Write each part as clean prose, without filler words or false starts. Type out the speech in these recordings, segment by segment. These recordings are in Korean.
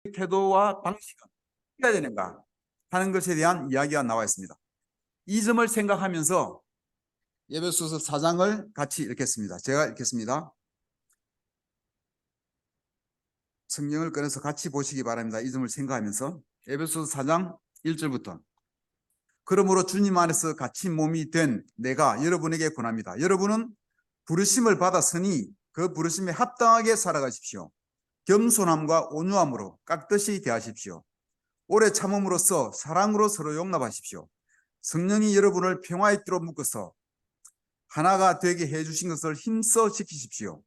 태도와 방식은 어떻게 해야 되는가 하는 것에 대한 이야기가 나와 있습니다. 이 점을 생각하면서 에베소서 4장을 같이 읽겠습니다. 제가 읽겠습니다. 성경을 꺼내서 같이 보시기 바랍니다. 이 점을 생각하면서 에베소서 4장 1절부터 그러므로 주님 안에서 갇힌 몸이 된 내가 여러분에게 권합니다. 여러분은 부르심을 받았으니 그 부르심에 합당하게 살아가십시오. 겸손함과 온유함으로 깍듯이 대하십시오. 오래 참음으로써 사랑으로 서로 용납하십시오. 성령이 여러분을 평화의 띠로 묶어서 하나가 되게 해주신 것을 힘써 지키십시오.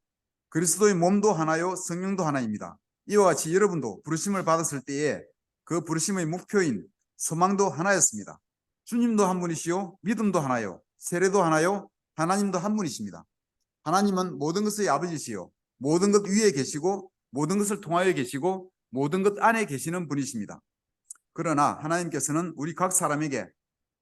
그리스도의 몸도 하나요 성령도 하나입니다. 이와 같이 여러분도 부르심을 받았을 때에 그 부르심의 목표인 소망도 하나였습니다. 주님도 한 분이시요 믿음도 하나요 세례도 하나요 하나님도 한 분이십니다. 하나님은 모든 것의 아버지시요 모든 것 위에 계시고 모든 것을 통하여 계시고 모든 것 안에 계시는 분이십니다. 그러나 하나님께서는 우리 각 사람에게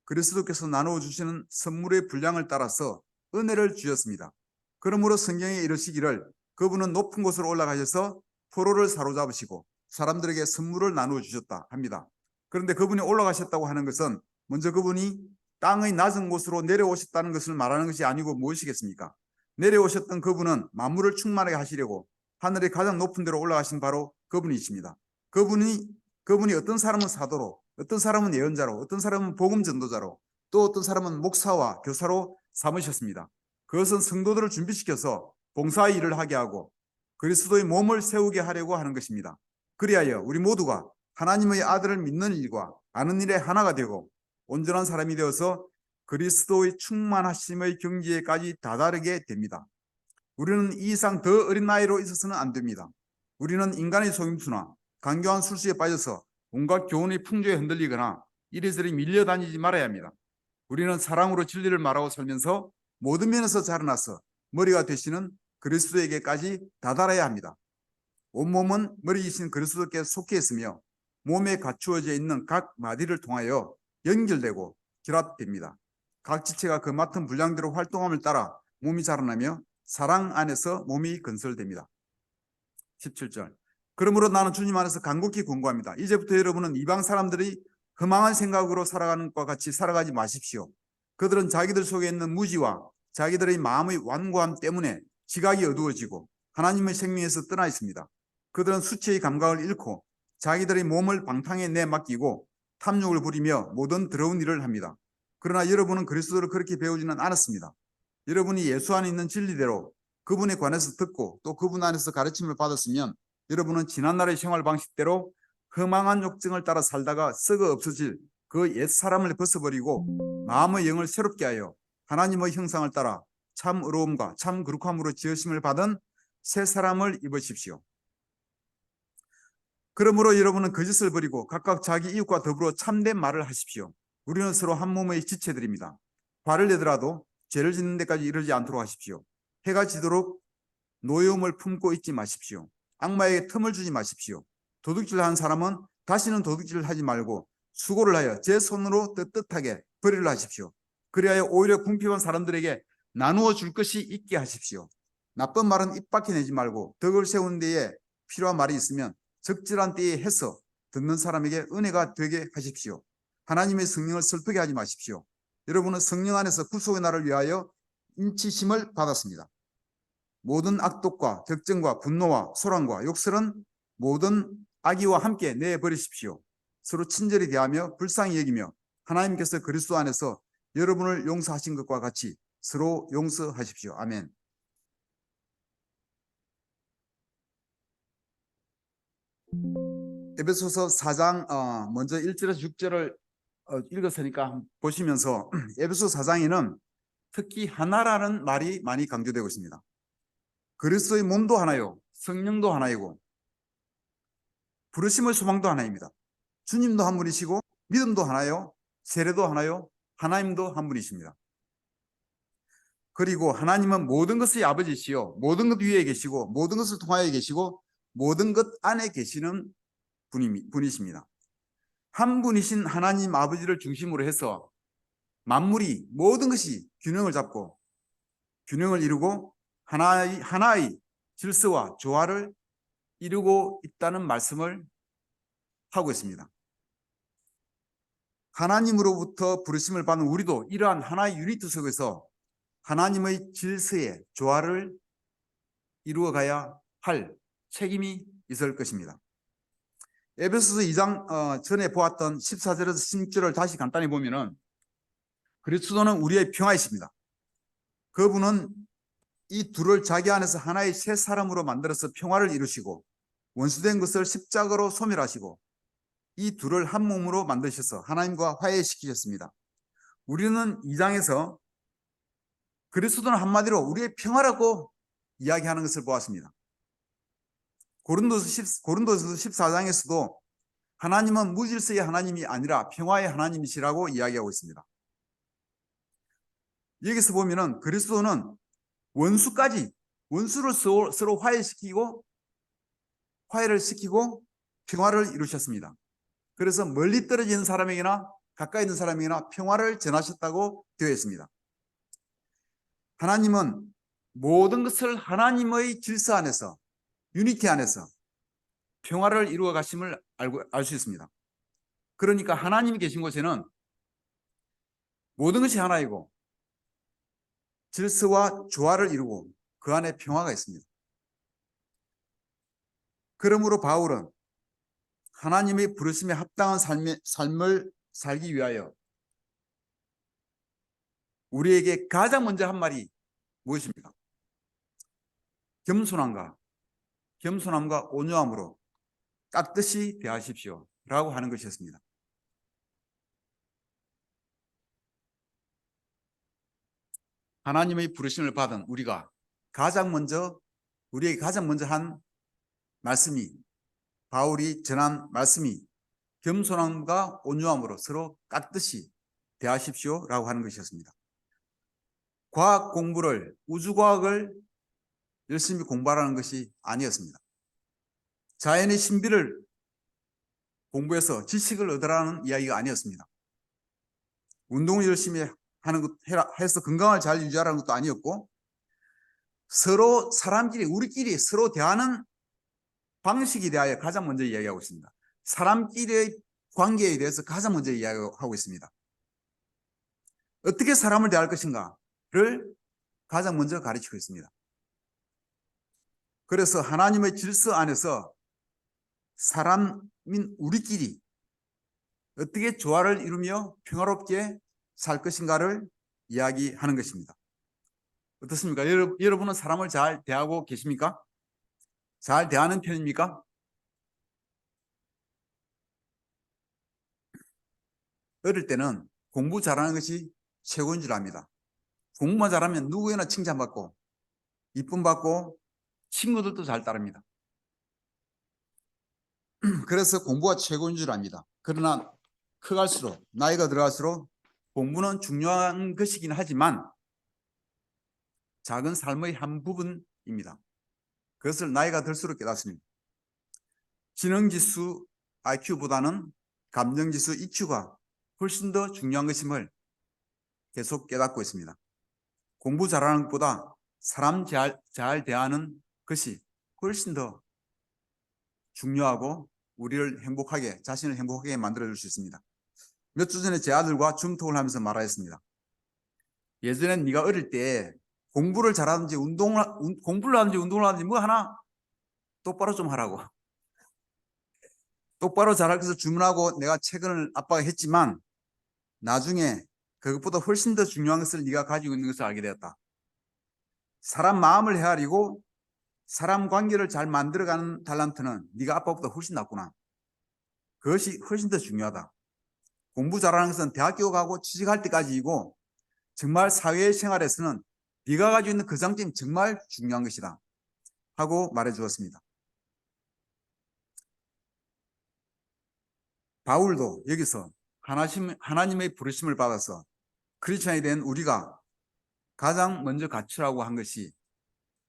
그리스도께서 나누어 주시는 선물의 분량을 따라서 은혜를 주셨습니다. 그러므로 성경에 이르시기를 그분은 높은 곳으로 올라가셔서 포로를 사로잡으시고 사람들에게 선물을 나누어 주셨다 합니다. 그런데 그분이 올라가셨다고 하는 것은 먼저 그분이 땅의 낮은 곳으로 내려오셨다는 것을 말하는 것이 아니고 무엇이겠습니까? 내려오셨던 그분은 만물을 충만하게 하시려고 하늘의 가장 높은 데로 올라가신 바로 그분이십니다. 그분이 어떤 사람은 사도로, 어떤 사람은 예언자로, 어떤 사람은 복음 전도자로, 또 어떤 사람은 목사와 교사로 삼으셨습니다. 그것은 성도들을 준비시켜서 봉사의 일을 하게 하고 그리스도의 몸을 세우게 하려고 하는 것입니다. 그리하여 우리 모두가 하나님의 아들을 믿는 일과 아는 일에 하나가 되고 온전한 사람이 되어서 그리스도의 충만하심의 경지에까지 다다르게 됩니다. 우리는 이 이상 더 어린 나이로 있어서는 안 됩니다. 우리는 인간의 속임수나 간교한 술수에 빠져서 온갖 교훈의 풍조에 흔들리거나 이리저리 밀려다니지 말아야 합니다. 우리는 사랑으로 진리를 말하고 살면서 모든 면에서 자라나서 머리가 되시는 그리스도에게까지 다다라야 합니다. 온몸은 머리이신 그리스도께 속해 있으며 몸에 갖추어져 있는 각 마디를 통하여 연결되고 결합됩니다. 각 지체가 그 맡은 분량대로 활동함을 따라 몸이 자라나며 사랑 안에서 몸이 건설됩니다. 17절 그러므로 나는 주님 안에서 간곡히 권고합니다. 이제부터 여러분은 이방 사람들이 허망한 생각으로 살아가는 것과 같이 살아가지 마십시오. 그들은 자기들 속에 있는 무지와 자기들의 마음의 완고함 때문에 지각이 어두워지고 하나님의 생명에서 떠나 있습니다. 그들은 수치의 감각을 잃고 자기들의 몸을 방탕에 내맡기고 탐욕을 부리며 모든 더러운 일을 합니다. 그러나 여러분은 그리스도를 그렇게 배우지는 않았습니다. 여러분이 예수 안에 있는 진리대로 그분에 관해서 듣고 또 그분 안에서 가르침을 받았으면 여러분은 지난날의 생활 방식대로 허망한 욕정을 따라 살다가 썩어 없어질 그 옛사람을 벗어버리고 마음의 영을 새롭게 하여 하나님의 형상을 따라 참 의로움과 참 거룩함으로 지으심을 받은 새 사람을 입으십시오. 그러므로 여러분은 거짓을 버리고 각각 자기 이웃과 더불어 참된 말을 하십시오. 우리는 서로 한 몸의 지체들입니다. 화를 내더라도 죄를 짓는 데까지 이르지 않도록 하십시오. 해가 지도록 노여움을 품고 있지 마십시오. 악마에게 틈을 주지 마십시오. 도둑질하는 사람은 다시는 도둑질을 하지 말고 수고를 하여 제 손으로 떳떳하게 벌이를 하십시오. 그리하여 오히려 궁핍한 사람들에게 나누어 줄 것이 있게 하십시오. 나쁜 말은 입 밖에 내지 말고 덕을 세우는 데에 필요한 말이 있으면 적절한 때에 해서 듣는 사람에게 은혜가 되게 하십시오. 하나님의 성령을 슬프게 하지 마십시오. 여러분은 성령 안에서 구속의 날을 위하여 인치심을 받았습니다. 모든 악독과 격정과 분노와 소란과 욕설은 모든 악의와 함께 내버리십시오. 서로 친절히 대하며 불쌍히 여기며 하나님께서 그리스도 안에서 여러분을 용서하신 것과 같이 서로 용서하십시오. 아멘. 에베소서 4장 먼저 1절에서 6절을 읽었으니까 보시면서 에베소 4장에는 특히 하나라는 말이 많이 강조되고 있습니다. 그리스도의 몸도 하나요 성령도 하나이고 부르심의 소망도 하나입니다. 주님도 한 분이시고 믿음도 하나요 세례도 하나요 하나님도 한 분이십니다. 그리고 하나님은 모든 것의 아버지시요 모든 것 위에 계시고 모든 것을 통하여 계시고 모든 것 안에 계시는 분이십니다. 한 분이신 하나님 아버지를 중심으로 해서 만물이 모든 것이 균형을 잡고 균형을 이루고 하나의 질서와 조화를 이루고 있다는 말씀을 하고 있습니다. 하나님으로부터 부르심을 받는 우리도 이러한 하나의 유니트 속에서 하나님의 질서의 조화를 이루어가야 할 책임이 있을 것입니다. 에베소서 2장 전에 보았던 14절에서 16절을 다시 간단히 보면은 그리스도는 우리의 평화이십니다. 그분은 이 둘을 자기 안에서 하나의 새 사람으로 만들어서 평화를 이루시고 원수된 것을 십자가로 소멸하시고 이 둘을 한 몸으로 만드셔서 하나님과 화해시키셨습니다. 우리는 2장에서 그리스도는 한마디로 우리의 평화라고 이야기하는 것을 보았습니다. 고린도서 14장에서도 하나님은 무질서의 하나님이 아니라 평화의 하나님이시라고 이야기하고 있습니다. 여기서 보면은 그리스도는 원수를 서로 화해를 시키고 평화를 이루셨습니다. 그래서 멀리 떨어지는 사람에게나 가까이 있는 사람에게나 평화를 전하셨다고 되어 있습니다. 하나님은 모든 것을 하나님의 질서 안에서 유니티 안에서 평화를 이루어 가심을 알 수 있습니다. 그러니까 하나님이 계신 곳에는 모든 것이 하나이고 질서와 조화를 이루고 그 안에 평화가 있습니다. 그러므로 바울은 하나님의 부르심에 합당한 삶을 살기 위하여 우리에게 가장 먼저 한 말이 무엇입니까? 겸손함과 온유함으로 깍듯이 대하십시오 라고 하는 것이었습니다. 하나님의 부르심을 받은 우리에게 가장 먼저 한 말씀이 바울이 전한 말씀이 겸손함과 온유함으로 서로 깍듯이 대하십시오 라고 하는 것이었습니다. 우주과학을 열심히 공부하라는 것이 아니었습니다. 자연의 신비를 공부해서 지식을 얻으라는 이야기가 아니었습니다. 운동을 열심히 해서 건강을 잘 유지하라는 것도 아니었고 우리끼리 서로 대하는 방식에 대하여 가장 먼저 이야기하고 있습니다. 사람끼리의 관계에 대해서 가장 먼저 이야기하고 있습니다. 어떻게 사람을 대할 것인가를 가장 먼저 가르치고 있습니다. 그래서 하나님의 질서 안에서 사람인 우리끼리 어떻게 조화를 이루며 평화롭게 살 것인가를 이야기하는 것입니다. 어떻습니까? 여러분은 사람을 잘 대하고 계십니까? 잘 대하는 편입니까? 어릴 때는 공부 잘하는 것이 최고인 줄 압니다. 공부만 잘하면 누구에나 칭찬받고 이쁨 받고 친구들도 잘 따릅니다. 그래서 공부가 최고인 줄 압니다. 그러나 나이가 들어갈수록 공부는 중요한 것이긴 하지만 작은 삶의 한 부분입니다. 그것을 나이가 들수록 깨닫습니다. 지능지수 IQ보다는 감정지수 EQ가 훨씬 더 중요한 것임을 계속 깨닫고 있습니다. 공부 잘하는 것보다 사람 잘 대하는 것이 훨씬 더 중요하고 자신을 행복하게 만들어줄 수 있습니다. 몇 주 전에 제 아들과 줌톡을 하면서 말하였습니다. 예전엔 네가 어릴 때 공부를 하든지 운동을 하든지 뭐 하나 똑바로 좀 하라고. 똑바로 잘하기 위해서 주문하고 내가 책을 아빠가 했지만 나중에 그것보다 훨씬 더 중요한 것을 네가 가지고 있는 것을 알게 되었다. 사람 마음을 헤아리고 사람 관계를 잘 만들어가는 탤런트는 네가 아빠보다 훨씬 낫구나. 그것이 훨씬 더 중요하다. 공부 잘하는 것은 대학교 가고 취직할 때까지이고 정말 사회생활에서는 네가 가지고 있는 그 장점이 정말 중요한 것이다 하고 말해 주었습니다. 바울도 여기서 하나님의 부르심을 받아서 크리스천이 된 우리가 가장 먼저 갖추라고 한 것이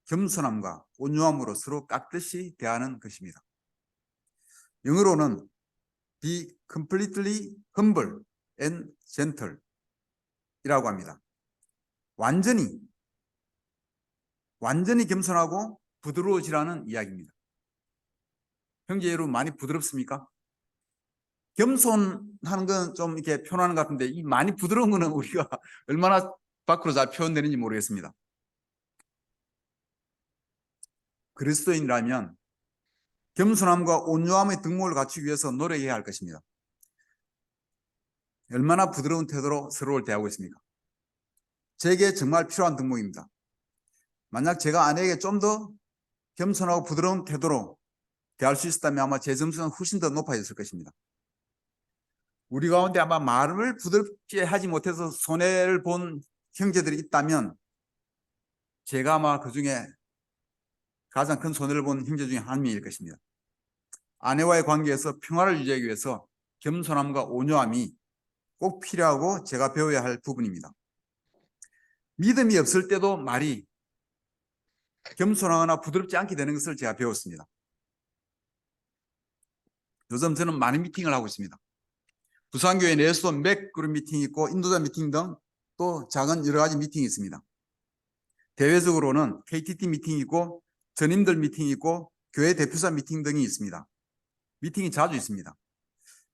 겸손함과 온유함으로 서로 깍듯이 대하는 것입니다. 영어로는 be completely humble and gentle 이라고 합니다. 완전히 겸손하고 부드러워지라는 이야기입니다. 형제 여러분 많이 부드럽습니까? 겸손하는 건 좀 이렇게 표현하는 것 같은데 이 많이 부드러운 거는 우리가 얼마나 밖으로 잘 표현되는지 모르겠습니다. 그리스도인이라면 겸손함과 온유함의 덕목을 갖추기 위해서 노력해야 할 것입니다. 얼마나 부드러운 태도로 서로를 대하고 있습니까? 제게 정말 필요한 덕목입니다. 만약 제가 아내에게 좀 더 겸손하고 부드러운 태도로 대할 수 있었다면 아마 제 점수는 훨씬 더 높아졌을 것입니다. 우리 가운데 아마 말을 부드럽게 하지 못해서 손해를 본 형제들이 있다면 제가 아마 그 중에 가장 큰 손해를 본 형제 중에 한 명일 것입니다. 아내와의 관계에서 평화를 유지하기 위해서 겸손함과 온유함이 꼭 필요하고 제가 배워야 할 부분입니다. 믿음이 없을 때도 말이 겸손하거나 부드럽지 않게 되는 것을 제가 배웠습니다. 요즘 저는 많은 미팅을 하고 있습니다. 부산교회 내에서도 맥그룹 미팅이 있고 인도자 미팅 등 또 작은 여러 가지 미팅이 있습니다. 대외적으로는 KTT 미팅이 있고 전임들 미팅이 있고 교회 대표자 미팅 등이 있습니다. 미팅이 자주 있습니다.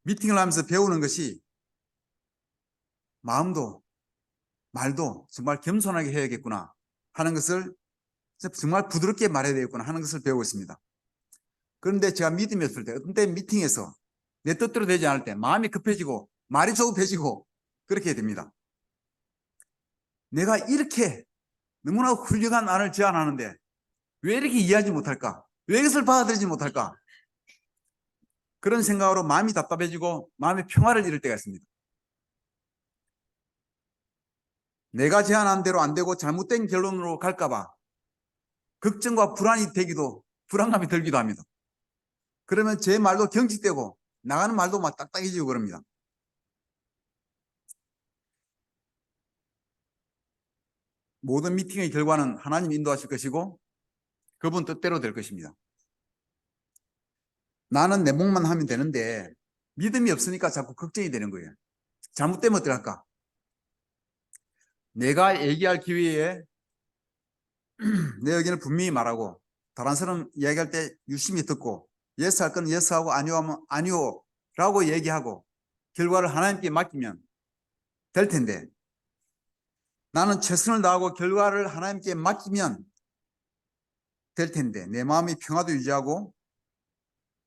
미팅을 하면서 배우는 것이 마음도 말도 정말 겸손하게 해야겠구나 하는 것을 정말 부드럽게 말해야 되겠구나 하는 것을 배우고 있습니다. 그런데 제가 믿음이 없을 때 어떤 때 미팅에서 내 뜻대로 되지 않을 때 마음이 급해지고 말이 조급해지고 그렇게 됩니다. 내가 이렇게 너무나 훌륭한 안을 제안하는데 왜 이렇게 이해하지 못할까? 왜 이것을 받아들이지 못할까? 그런 생각으로 마음이 답답해지고 마음의 평화를 잃을 때가 있습니다. 내가 제안한 대로 안 되고 잘못된 결론으로 갈까봐 걱정과 불안감이 들기도 합니다. 그러면 제 말도 경직되고 나가는 말도 막 딱딱해지고 그럽니다. 모든 미팅의 결과는 하나님 인도하실 것이고 그분 뜻대로 될 것입니다. 나는 내 몫만 하면 되는데 믿음이 없으니까 자꾸 걱정이 되는 거예요. 잘못되면 어떡할까? 내가 얘기할 기회에 내 의견을 분명히 말하고 다른 사람 이야기할 때 유심히 듣고 예스 할 건 예스하고 아니오 하면 아니오라고 얘기하고 결과를 하나님께 맡기면 될 텐데 나는 최선을 다하고 결과를 하나님께 맡기면 될 텐데 내 마음의 평화도 유지하고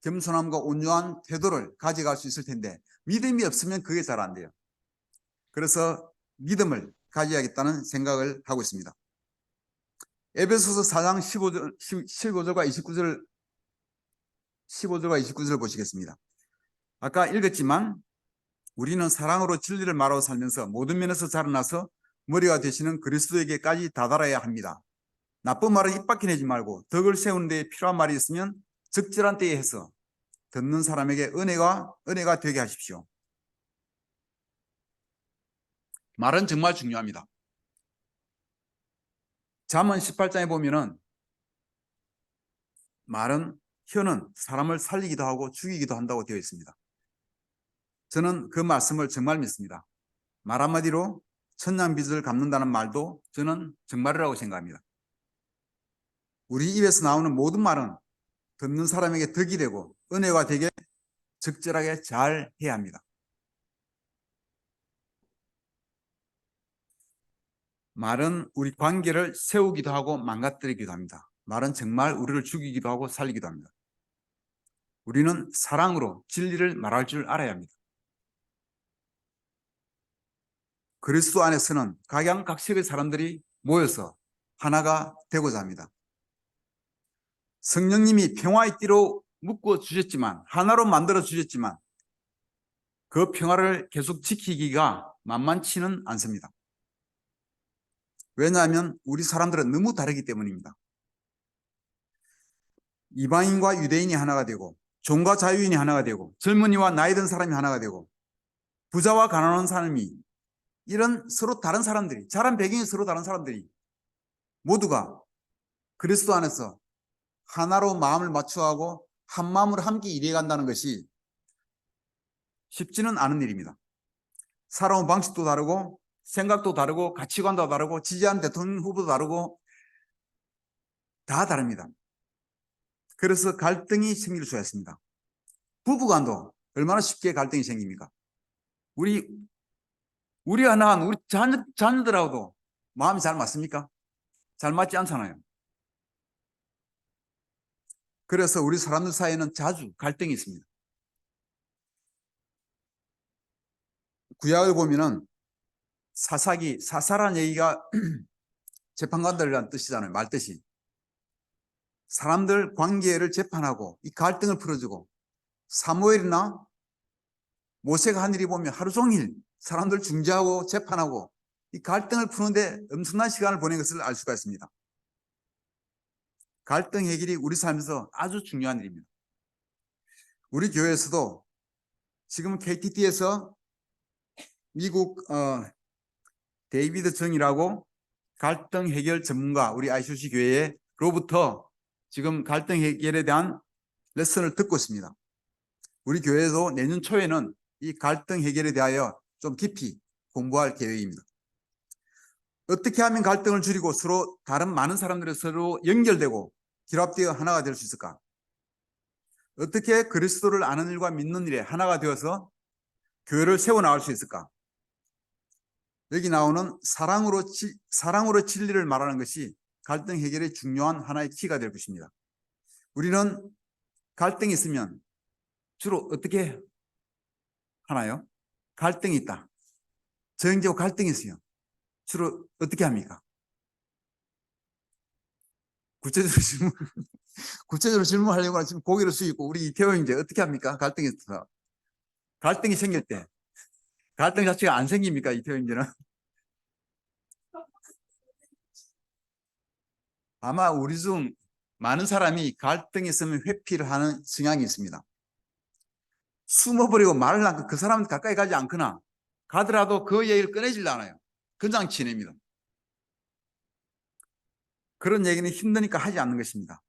겸손함과 온유한 태도를 가져갈 수 있을 텐데 믿음이 없으면 그게 잘 안 돼요. 그래서 믿음을 가져야겠다는 생각을 하고 있습니다. 에베소서 4장 15절과 29절 보시겠습니다. 아까 읽었지만 우리는 사랑으로 진리를 말하고 살면서 모든 면에서 자라나서 머리가 되시는 그리스도에게까지 다다라야 합니다. 나쁜 말은 입 밖에 내지 말고 덕을 세우는 데 필요한 말이 있으면 적절한 때에 해서 듣는 사람에게 은혜가 되게 하십시오. 말은 정말 중요합니다. 잠언 18장에 보면은 혀는 사람을 살리기도 하고 죽이기도 한다고 되어 있습니다. 저는 그 말씀을 정말 믿습니다. 말 한마디로 천냥빚을 갚는다는 말도 저는 정말이라고 생각합니다. 우리 입에서 나오는 모든 말은 듣는 사람에게 덕이 되고 은혜가 되게 적절하게 잘 해야 합니다. 말은 우리 관계를 세우기도 하고 망가뜨리기도 합니다. 말은 정말 우리를 죽이기도 하고 살리기도 합니다. 우리는 사랑으로 진리를 말할 줄 알아야 합니다. 그리스도 안에서는 각양각색의 사람들이 모여서 하나가 되고자 합니다. 성령님이 평화의 띠로 묶어 주셨지만 하나로 만들어 주셨지만 그 평화를 계속 지키기가 만만치는 않습니다. 왜냐하면 우리 사람들은 너무 다르기 때문입니다. 이방인과 유대인이 하나가 되고 종과 자유인이 하나가 되고 젊은이와 나이 든 사람이 하나가 되고 부자와 가난한 사람이 이런 서로 다른 사람들이 자란 배경이 서로 다른 사람들이 모두가 그리스도 안에서 하나로 마음을 맞춰하고 한 마음으로 함께 일해 간다는 것이 쉽지는 않은 일입니다. 살아온 방식도 다르고 생각도 다르고 가치관도 다르고 지지하는 대통령 후보도 다르고 다 다릅니다. 그래서 갈등이 생길 수가 있습니다. 부부간도 얼마나 쉽게 갈등이 생깁니까? 우리가 낳은 우리 자녀들하고도 마음이 잘 맞습니까? 잘 맞지 않잖아요. 그래서 우리 사람들 사이에는 자주 갈등이 있습니다. 구약을 보면은 사사란 얘기가 재판관들이라는 뜻이잖아요. 말뜻이. 사람들 관계를 재판하고 이 갈등을 풀어주고, 사무엘이나 모세가 한 일이 보면 하루 종일 사람들 중재하고 재판하고 이 갈등을 푸는데 엄청난 시간을 보낸 것을 알 수가 있습니다. 갈등 해결이 우리 삶에서 아주 중요한 일입니다. 우리 교회에서도 지금 KTT에서 미국 데이비드 정이라고 갈등 해결 전문가 우리 ICC 교회로부터 지금 갈등 해결에 대한 레슨을 듣고 있습니다. 우리 교회도 내년 초에는 이 갈등 해결에 대하여 좀 깊이 공부할 계획입니다. 어떻게 하면 갈등을 줄이고 서로 다른 많은 사람들이 서로 연결되고 결합되어 하나가 될 수 있을까? 어떻게 그리스도를 아는 일과 믿는 일에 하나가 되어서 교회를 세워나갈 수 있을까? 여기 나오는 사랑으로 진리를 말하는 것이 갈등 해결의 중요한 하나의 키가 될 것입니다. 우리는 갈등이 있으면 주로 어떻게 하나요? 갈등이 있다. 정적으로 갈등이 있어요. 주로 어떻게 합니까? 구체적으로 질문하려고 하면 지금 고개를 숙이고 우리 이태호 형제 어떻게 합니까? 갈등이 있어서. 갈등이 생길 때. 갈등 자체가 안 생깁니까? 이태호 형제는? 아마 우리 중 많은 사람이 갈등이 있으면 회피를 하는 성향이 있습니다. 숨어버리고 말을 않고 그 사람 가까이 가지 않거나 가더라도 그 얘기를 꺼내질 않아요. 그냥 지냅니다. 그런 얘기는 힘드니까 하지 않는 것입니다.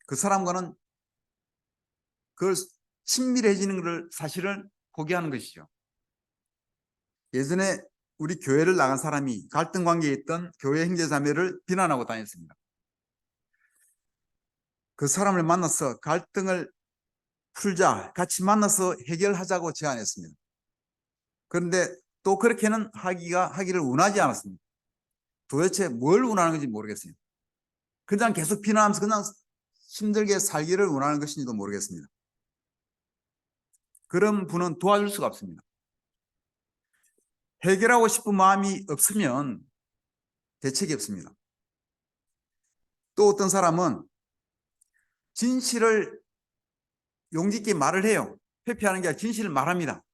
그 사람과는 그걸 친밀해지는 것을 사실을 포기하는 것이죠. 예전에 우리 교회를 나간 사람이 갈등 관계에 있던 교회 형제자매를 비난하고 다녔습니다. 그 사람을 만나서 갈등을 풀자, 같이 만나서 해결하자고 제안했습니다. 그런데 또 그렇게는 하기를 원하지 않았습니다. 도대체 뭘 원하는 건지 모르겠어요. 그냥 계속 비난하면서 그냥 힘들게 살기를 원하는 것인지도 모르겠습니다. 그런 분은 도와줄 수가 없습니다. 해결하고 싶은 마음이 없으면 대책이 없습니다. 또 어떤 사람은 진실을 용기 있게 말을 해요. 회피하는 게 아니라 진실을 말합니다.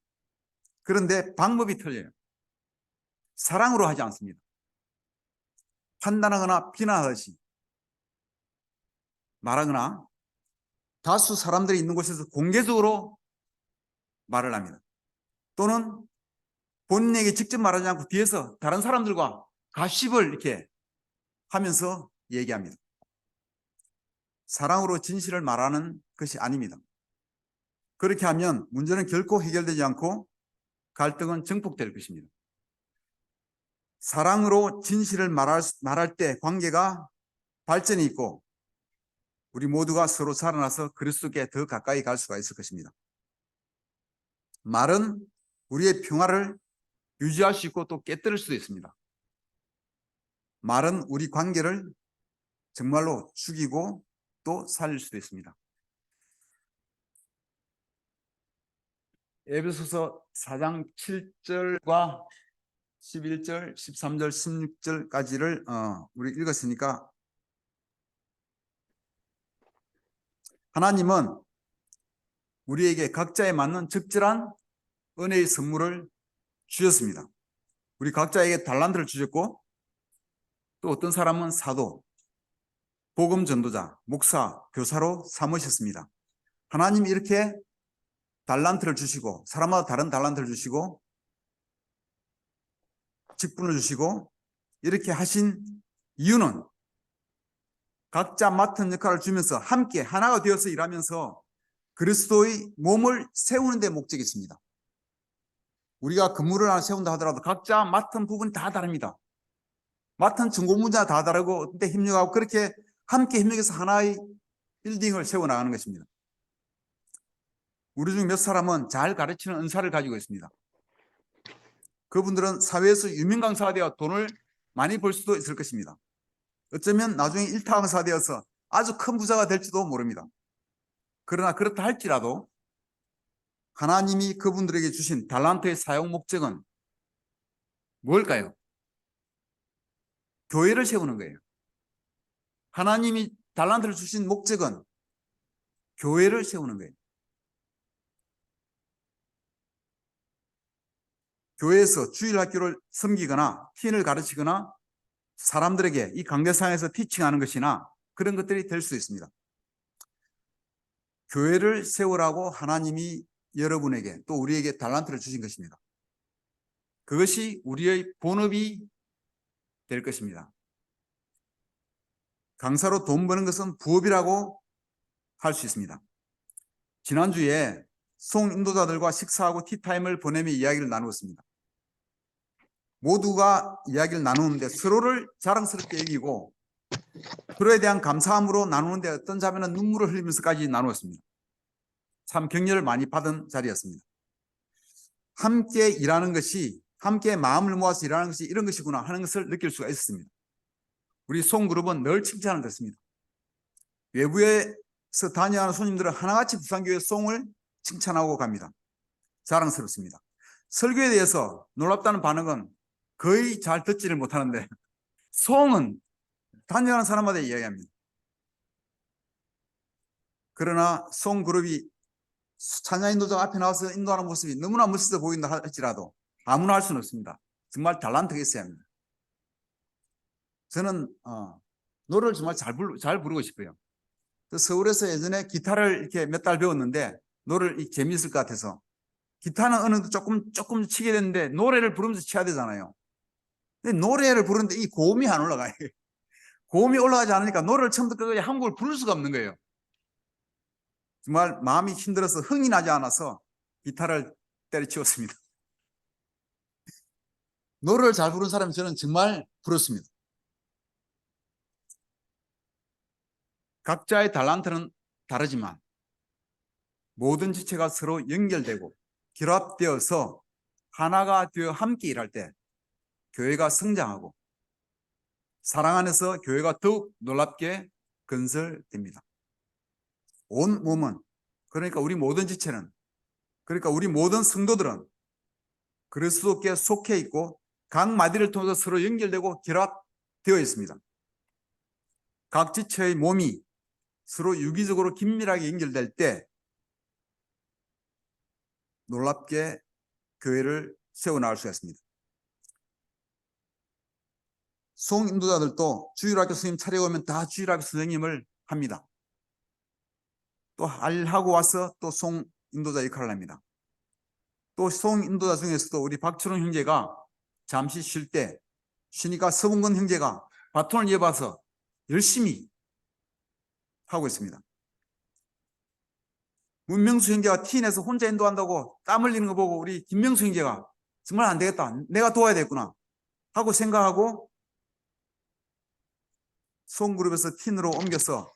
그런데 방법이 틀려요. 사랑으로 하지 않습니다. 판단하거나 비난하듯이 말하거나 다수 사람들이 있는 곳에서 공개적으로 말을 합니다. 또는 본인에게 직접 말하지 않고 뒤에서 다른 사람들과 가십을 이렇게 하면서 얘기합니다. 사랑으로 진실을 말하는 것이 아닙니다. 그렇게 하면 문제는 결코 해결되지 않고 갈등은 증폭될 것입니다. 사랑으로 진실을 말할 때 관계가 발전이 있고 우리 모두가 서로 살아나서 그리스도께 더 가까이 갈 수가 있을 것입니다. 말은 우리의 평화를 유지할 수 있고 또 깨뜨릴 수도 있습니다. 말은 우리 관계를 정말로 죽이고 또 살릴 수도 있습니다. 에베소서 4장 7절과 11절, 13절, 16절까지를 우리 읽었으니까 하나님은 우리에게 각자에 맞는 적절한 은혜의 선물을 주셨습니다. 우리 각자에게 달란트를 주셨고 또 어떤 사람은 사도, 복음 전도자, 목사, 교사로 삼으셨습니다. 하나님이 이렇게 달란트를 주시고 사람마다 다른 달란트를 주시고 직분을 주시고 이렇게 하신 이유는 각자 맡은 역할을 주면서 함께 하나가 되어서 일하면서 그리스도의 몸을 세우는 데 목적이 있습니다. 우리가 건물을 하나 세운다 하더라도 각자 맡은 부분이 다 다릅니다. 맡은 전공 분야가 다 다르고 그때 협력하고 그렇게 함께 협력해서 하나의 빌딩을 세워나가는 것입니다. 우리 중 몇 사람은 잘 가르치는 은사를 가지고 있습니다. 그분들은 사회에서 유명 강사가 되어 돈을 많이 벌 수도 있을 것입니다. 어쩌면 나중에 일타 강사가 되어서 아주 큰 부자가 될지도 모릅니다. 그러나 그렇다 할지라도 하나님이 그분들에게 주신 달란트의 사용 목적은 뭘까요? 교회를 세우는 거예요. 하나님이 달란트를 주신 목적은 교회를 세우는 거예요. 교회에서 주일학교를 섬기거나 틴을 가르치거나 사람들에게 이 강대상에서 티칭하는 것이나 그런 것들이 될 수 있습니다. 교회를 세우라고 하나님이 여러분에게 또 우리에게 달란트를 주신 것입니다. 그것이 우리의 본업이 될 것입니다. 강사로 돈 버는 것은 부업이라고 할 수 있습니다. 지난주에 송 인도자들과 식사하고 티타임을 보내며 이야기를 나누었습니다. 모두가 이야기를 나누는데 서로를 자랑스럽게 여기고 서로에 대한 감사함으로 나누는데 어떤 자매는 눈물을 흘리면서까지 나누었습니다. 참 격려를 많이 받은 자리였습니다. 함께 일하는 것이, 함께 마음을 모아서 일하는 것이 이런 것이구나 하는 것을 느낄 수가 있었습니다. 우리 송그룹은 늘 칭찬을 듣습니다. 외부에서 다녀가는 손님들은 하나같이 부산교회 송을 칭찬하고 갑니다. 자랑스럽습니다. 설교에 대해서 놀랍다는 반응은 거의 잘 듣지를 못하는데 송은 다녀가는 사람마다 이야기합니다. 그러나 송그룹이 찬양 인도자 앞에 나와서 인도하는 모습이 너무나 멋있어 보인다 할지라도 아무나 할 수는 없습니다. 정말 달란트가 있어야 합니다. 저는 노래를 정말 잘 부르고 싶어요. 서울에서 예전에 기타를 이렇게 몇 달 배웠는데 노래를 재미있을 것 같아서 기타는 어느 정도 조금 치게 되는데 노래를 부르면서 쳐야 되잖아요. 근데 노래를 부르는데 이 고음이 안 올라가요. 고음이 올라가지 않으니까 노래를 처음부터 끝까지 한 곡을 부를 수가 없는 거예요. 정말 마음이 힘들어서 흥이 나지 않아서 기타를 때려치웠습니다. 노래를 잘 부르는 사람이 저는 정말 부럽습니다. 각자의 달란트는 다르지만 모든 지체가 서로 연결되고 결합되어서 하나가 되어 함께 일할 때 교회가 성장하고 사랑 안에서 교회가 더욱 놀랍게 건설됩니다. 온 몸은, 그러니까 우리 모든 지체는, 그러니까 우리 모든 성도들은 그리스도께 속해 있고 각 마디를 통해서 서로 연결되고 결합되어 있습니다. 각 지체의 몸이 서로 유기적으로 긴밀하게 연결될 때 놀랍게 교회를 세워나갈 수가 있습니다. 송인도자들도 주일학교 선생님 차려오면 다 주일학교 선생님을 합니다. 또 하고 와서 또 송인도자 역할을 합니다. 또 송인도자 중에서도 우리 박철웅 형제가 잠시 쉴 때 쉬니까 서봉근 형제가 바톤을 이어봐서 열심히 하고 있습니다. 문명수 형제가 티인에서 혼자 인도한다고 땀 흘리는 거 보고 우리 김명수 형제가 정말 안 되겠다, 내가 도와야 되겠구나 하고 생각하고 송그룹에서 틴으로 옮겨서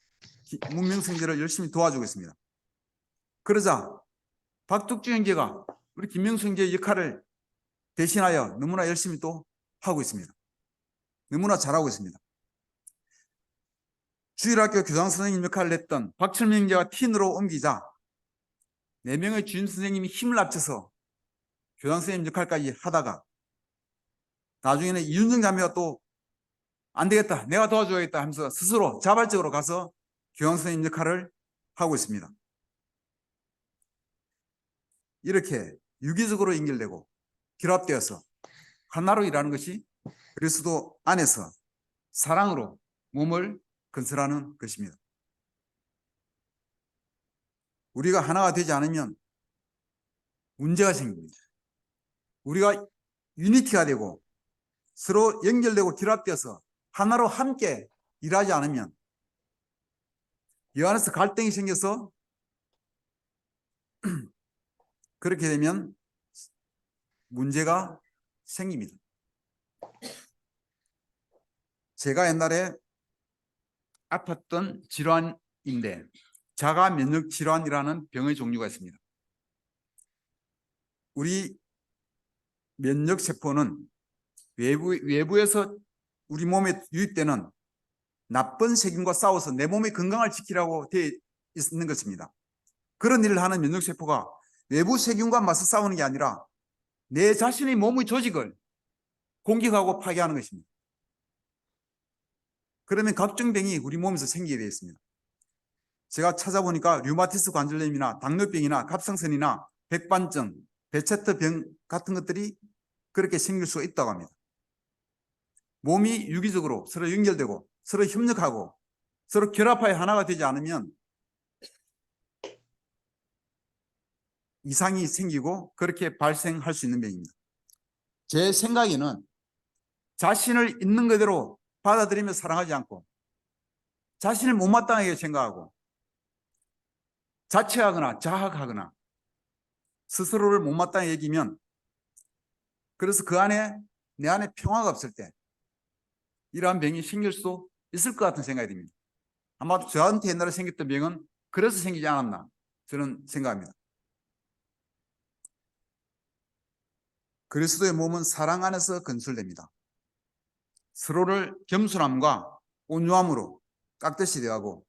문명수 형제를 열심히 도와주고 있습니다. 그러자 박tuk주 형제가 우리 김명수 형제의 역할을 대신하여 너무나 열심히 또 하고 있습니다. 너무나 잘하고 있습니다. 주일학교 교장 선생님 역할을 했던 박철민 형제가 틴으로 옮기자 4명의 주임 선생님이 힘을 합쳐서 교장 선생님 역할까지 하다가 나중에는 이윤정 자매가 또 안 되겠다, 내가 도와줘야겠다 하면서 스스로 자발적으로 가서 교장 선생님 역할을 하고 있습니다. 이렇게 유기적으로 연결되고 결합되어서 하나로 일하는 것이 그리스도 안에서 사랑으로 몸을 건설하는 것입니다. 우리가 하나가 되지 않으면 문제가 생깁니다. 우리가 유니티가 되고 서로 연결되고 결합되어서 하나로 함께 일하지 않으면 이 안에서 갈등이 생겨서 그렇게 되면 문제가 생깁니다. 제가 옛날에 아팠던 질환인데 자가 면역 질환이라는 병의 종류가 있습니다. 우리 면역세포는 외부에서 우리 몸에 유입되는 나쁜 세균과 싸워서 내 몸의 건강을 지키라고 되어 있는 것입니다. 그런 일을 하는 면역세포가 외부 세균과 맞서 싸우는 게 아니라 내 자신의 몸의 조직을 공격하고 파괴하는 것입니다. 그러면 각종 병이 우리 몸에서 생기게 되어 있습니다. 제가 찾아보니까 류마티스 관절염이나 당뇨병이나 갑상선이나 백반증, 베체트병 같은 것들이 그렇게 생길 수가 있다고 합니다. 몸이 유기적으로 서로 연결되고 서로 협력하고 서로 결합하여 하나가 되지 않으면 이상이 생기고 그렇게 발생할 수 있는 병입니다. 제 생각에는 자신을 있는 그대로 받아들이며 사랑하지 않고 자신을 못마땅하게 생각하고 자책하거나 자학하거나 스스로를 못마땅하게 여기면, 그래서 그 안에 내 안에 평화가 없을 때 이러한 병이 생길 수도 있을 것 같은 생각이 듭니다. 아마 저한테 옛날에 생겼던 병은 그래서 생기지 않았나 저는 생각합니다. 그리스도의 몸은 사랑 안에서 건설됩니다. 서로를 겸손함과 온유함으로 깍듯이 대하고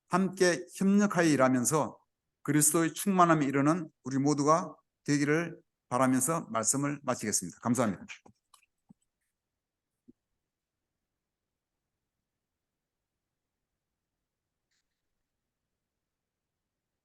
함께 협력하여 일하면서 그리스도의 충만함에 이르는 우리 모두가 되기를 바라면서 말씀을 마치겠습니다. 감사합니다.